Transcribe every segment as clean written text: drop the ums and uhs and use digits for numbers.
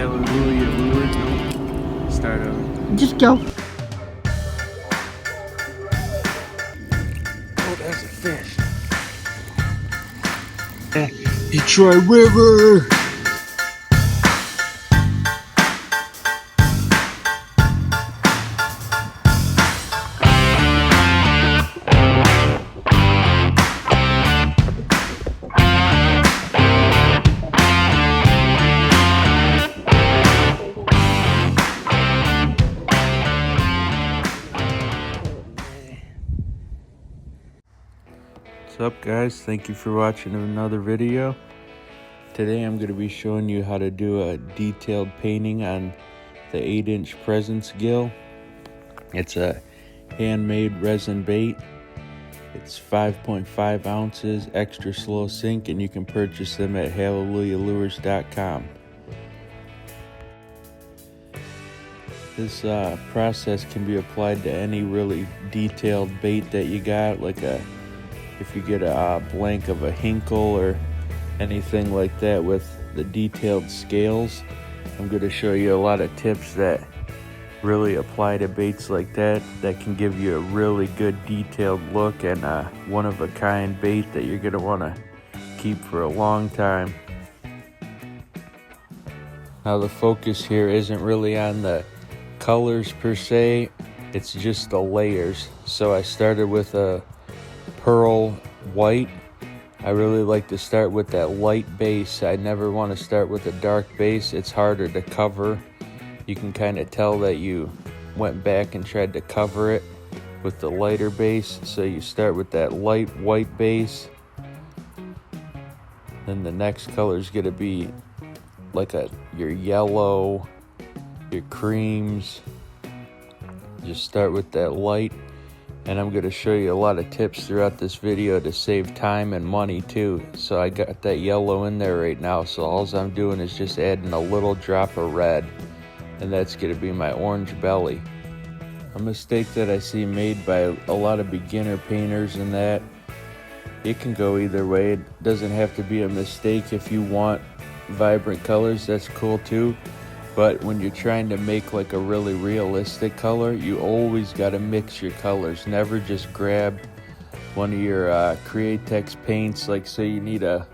Hallelujah lures. Nope. Start over. Just go. Oh, there's a fish. Detroit River. What's up, guys? Thank you for watching another video. Today I'm going to be showing you how to do a detailed painting on the 8-inch presence gill. It's a handmade resin bait. It's 5.5 ounces, extra slow sink, and you can purchase them at hallelujahlures.com. This process can be applied to any really detailed bait that you got, like if you get a blank of a hinkle or anything like that with the detailed scales. I'm going to show you a lot of tips that really apply to baits like that can give you a really good detailed look and a one-of-a-kind bait that you're going to want to keep for a long time. Now the focus here isn't really on the colors per se, it's just the layers. So I started with a pearl white. I really like to start with that light base. I never want to start with a dark base. It's harder to cover. You can kind of tell that you went back and tried to cover it with the lighter base. So you start with that light white base. Then the next color is going to be like your yellow, your creams. Just start with that light. And I'm going to show you a lot of tips throughout this video to save time and money too. So I got that yellow in there right now. So all I'm doing is just adding a little drop of red. And that's going to be my orange belly. A mistake that I see made by a lot of beginner painters in that it can go either way. It doesn't have to be a mistake. If you want vibrant colors, that's cool too. But when you're trying to make like a really realistic color, you always got to mix your colors. Never just grab one of your Createx paints. Like say you need a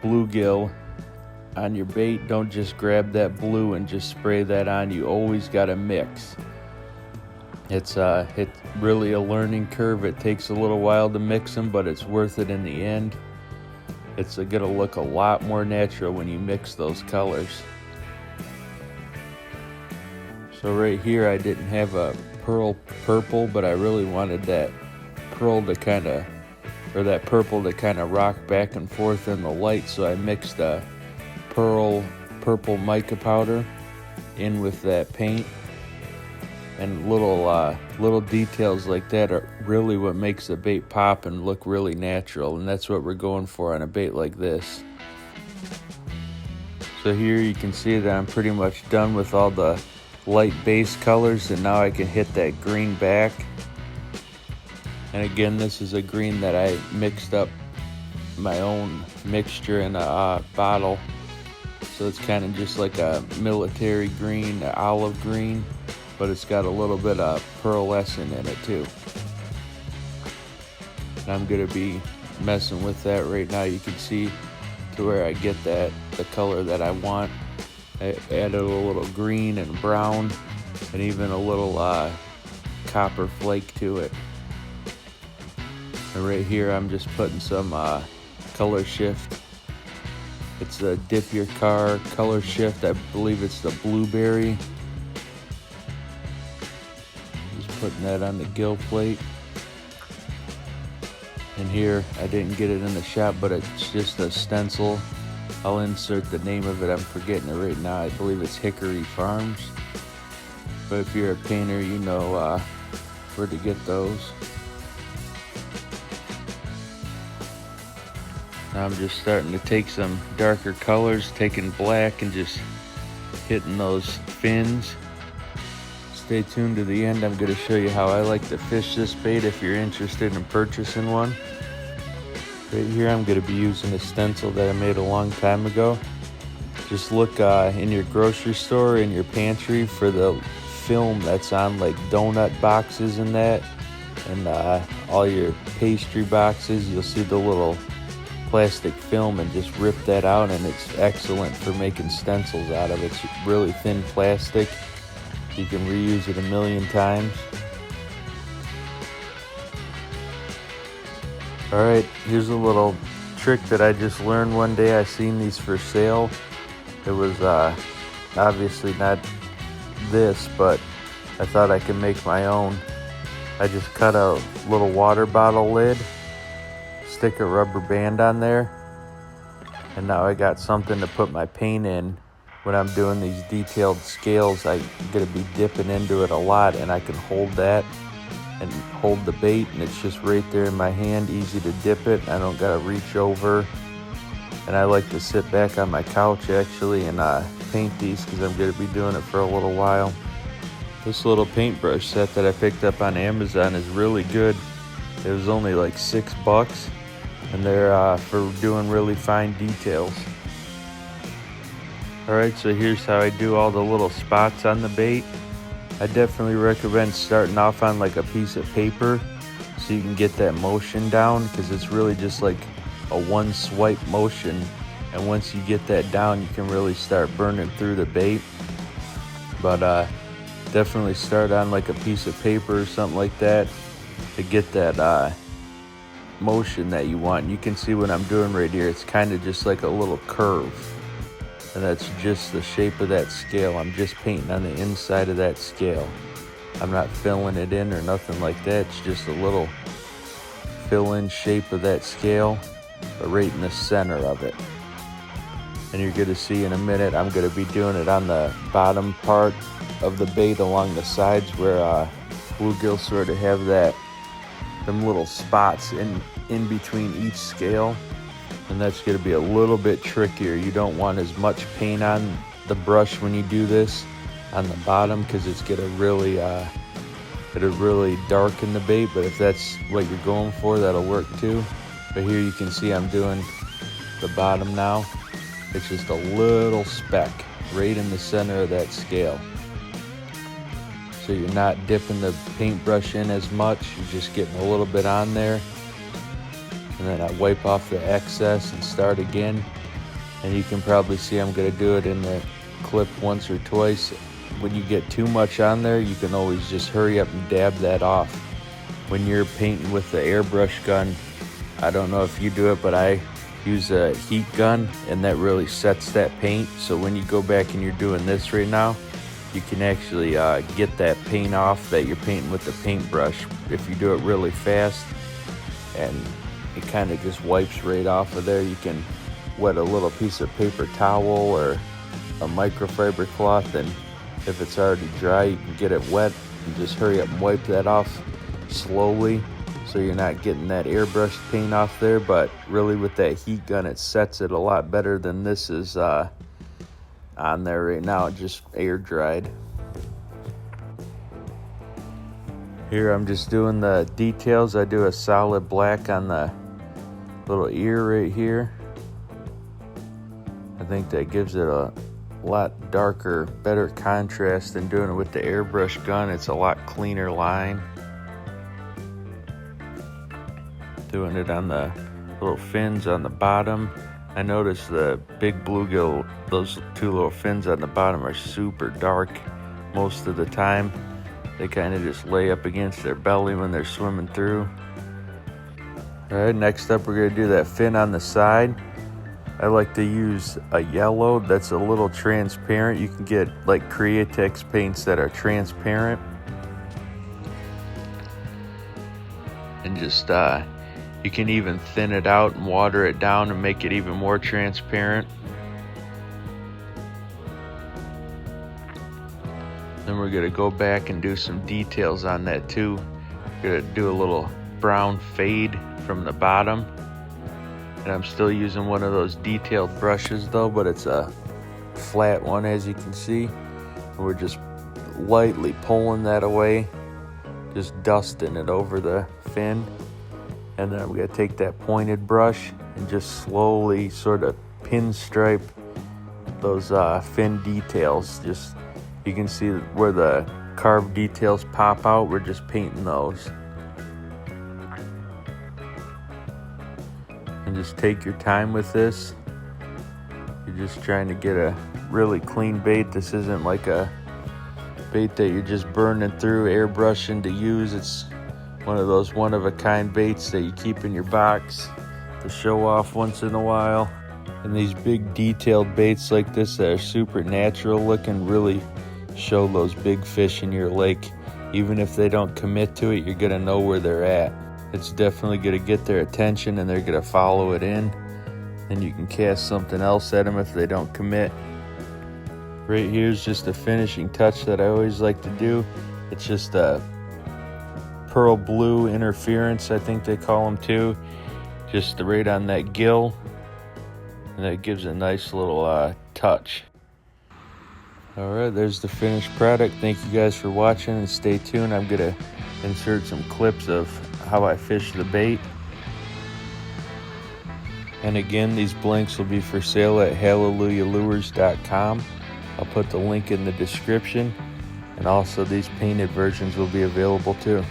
bluegill on your bait, don't just grab that blue and just spray that on. You always got to mix. It's really a learning curve. It takes a little while to mix them, but it's worth it in the end. It's gonna look a lot more natural when you mix those colors. So right here I didn't have a pearl purple, but I really wanted that pearl to that purple to kind of rock back and forth in the light. So I mixed a purple mica powder in with that paint. And little details like that are really what makes the bait pop and look really natural. And that's what we're going for on a bait like this. So here you can see that I'm pretty much done with all the light base colors, and now I can hit that green back. And again, this is a green that I mixed up my own mixture in a bottle. So it's kind of just like a military green, an olive green, but it's got a little bit of pearlescent in it too. And I'm gonna be messing with that right now. You can see to where I get the color that I want. I added a little green and brown and even a little copper flake to it. And right here I'm just putting some color shift. It's a Dip Your Car color shift. I believe it's the blueberry. Just putting that on the gill plate. And here, I didn't get it in the shop, but it's just a stencil. I'll insert the name of it. I'm forgetting it right now. I believe it's Hickory Farms. But if you're a painter, you know where to get those. Now I'm just starting to take some darker colors, taking black and just hitting those fins. Stay tuned to the end. I'm going to show you how I like to fish this bait if you're interested in purchasing one. Right here I'm going to be using a stencil that I made a long time ago. just look in your grocery store, in your pantry for the film that's on like donut boxes and that, and all your pastry boxes. You'll see the little plastic film, and just rip that out, and it's excellent for making stencils out of. It's really thin plastic. You can reuse it a million times. Alright, here's a little trick that I just learned one day. I seen these for sale. It was obviously not this, but I thought I could make my own. I just cut a little water bottle lid, stick a rubber band on there, and now I got something to put my paint in. When I'm doing these detailed scales, I'm going to be dipping into it a lot, and I can hold that and hold the bait, and it's just right there in my hand, easy to dip it. I don't got to reach over, and I like to sit back on my couch actually and paint these because I'm going to be doing it for a little while. This little paintbrush set that I picked up on Amazon is really good. It was only like $6, and they're for doing really fine details. Alright, so here's how I do all the little spots on the bait. I definitely recommend starting off on like a piece of paper so you can get that motion down, because it's really just like a one swipe motion, and once you get that down you can really start burning through the bait. But definitely start on like a piece of paper or something like that to get that motion that you want. And you can see what I'm doing right here, it's kind of just like a little curve, and that's just the shape of that scale. I'm just painting on the inside of that scale. I'm not filling it in or nothing like that. It's just a little fill-in shape of that scale, but right in the center of it. And you're going to see in a minute, I'm going to be doing it on the bottom part of the bait along the sides where bluegills sort of have them little spots in between each scale. And that's going to be a little bit trickier. You don't want as much paint on the brush when you do this on the bottom, because it's going to really darken the bait. But if that's what you're going for, that'll work too. But here you can see I'm doing the bottom now. It's just a little speck right in the center of that scale. So you're not dipping the paintbrush in as much. You're just getting a little bit on there. And then I wipe off the excess and start again. And you can probably see I'm going to do it in the clip once or twice. When you get too much on there, you can always just hurry up and dab that off. When you're painting with the airbrush gun, I don't know if you do it, but I use a heat gun, and that really sets that paint. So when you go back and you're doing this right now, you can actually get that paint off that you're painting with the paintbrush if you do it really fast. And it kind of just wipes right off of there. You can wet a little piece of paper towel or a microfiber cloth, and if it's already dry, you can get it wet and just hurry up and wipe that off slowly so you're not getting that airbrush paint off there. But really with that heat gun, it sets it a lot better than this is on there right now. It just air dried. Here I'm just doing the details. I do a solid black on the little ear right here. I think that gives it a lot darker, better contrast than doing it with the airbrush gun. It's a lot cleaner line. Doing it on the little fins on the bottom. I noticed the big bluegill, those two little fins on the bottom are super dark most of the time. They kind of just lay up against their belly when they're swimming through. Alright, next up we're going to do that fin on the side. I like to use a yellow that's a little transparent. You can get like Createx paints that are transparent. And just, you can even thin it out and water it down and make it even more transparent. Then we're going to go back and do some details on that too. We're going to do a little brown fade from the bottom. And I'm still using one of those detailed brushes though, but it's a flat one, as you can see. And we're just lightly pulling that away, just dusting it over the fin. And then we're going to take that pointed brush and just slowly sort of pinstripe those fin details. Just you can see where the carved details pop out. We're just painting those. And just take your time with this. You're just trying to get a really clean bait. This isn't like a bait that you're just burning through, airbrushing to use. It's one of those one-of-a-kind baits that you keep in your box to show off once in a while. And these big detailed baits like this that are super natural looking really show those big fish in your lake. Even if they don't commit to it, you're gonna know where they're at. It's definitely gonna get their attention and they're gonna follow it in. And you can cast something else at them if they don't commit. Right here's just a finishing touch that I always like to do. It's just a pearl blue interference, I think they call them too. Just right on that gill. And that gives a nice little touch. Alright, there's the finished product. Thank you guys for watching and stay tuned. I'm gonna insert some clips of how I fish the bait. And again, these blanks will be for sale at hallelujahlures.com. I'll put the link in the description, and also these painted versions will be available too.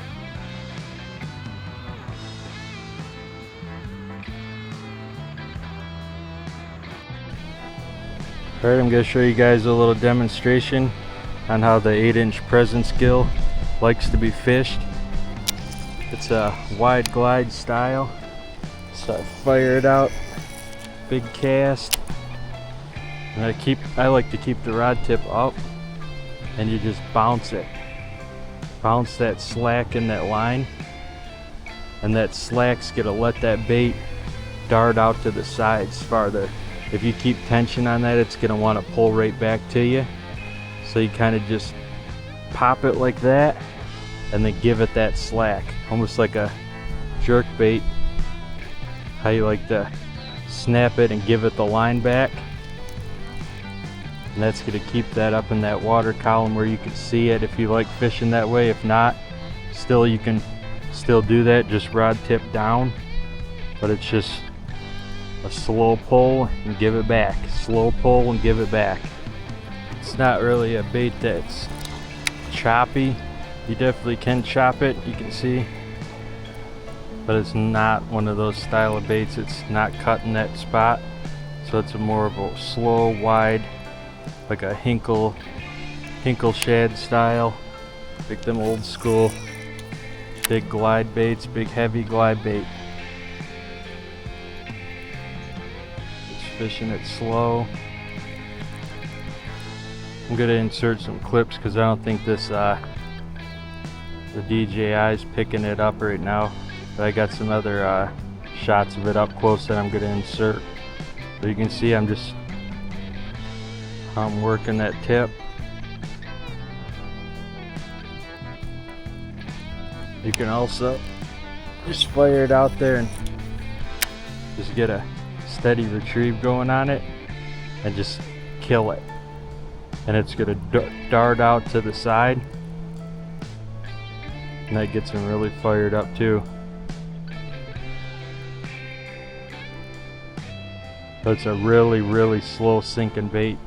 Alright, I'm going to show you guys a little demonstration on how the 8-inch presence gill likes to be fished. It's a wide glide style. So I fire it out, big cast, and I like to keep the rod tip up, and you just bounce it. Bounce that slack in that line, and that slack's gonna let that bait dart out to the sides farther. If you keep tension on that, it's gonna wanna pull right back to you. So you kind of just pop it like that, and then give it that slack, almost like a jerk bait. How you like to snap it and give it the line back. And that's going to keep that up in that water column where you can see it if you like fishing that way. If not, still you can still do that, just rod tip down. But it's just a slow pull and give it back. Slow pull and give it back. It's not really a bait that's choppy. You definitely can chop it, you can see. But it's not one of those style of baits. It's not cutting that spot, so it's a more of a slow, wide, like a hinkle shad style, like them old school big glide baits, big heavy glide bait. Just fishing it slow. I'm gonna insert some clips because I don't think this the DJI is picking it up right now. I got some other shots of it up close that I'm going to insert. So you can see I'm working that tip. You can also just fire it out there and just get a steady retrieve going on it and just kill it. And it's going to dart out to the side. And that gets them really fired up too. So it's a really slow sinking bait.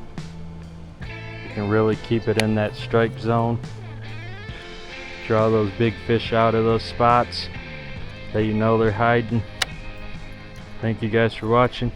You can really keep it in that strike zone. Draw those big fish out of those spots that you know they're hiding. Thank you guys for watching.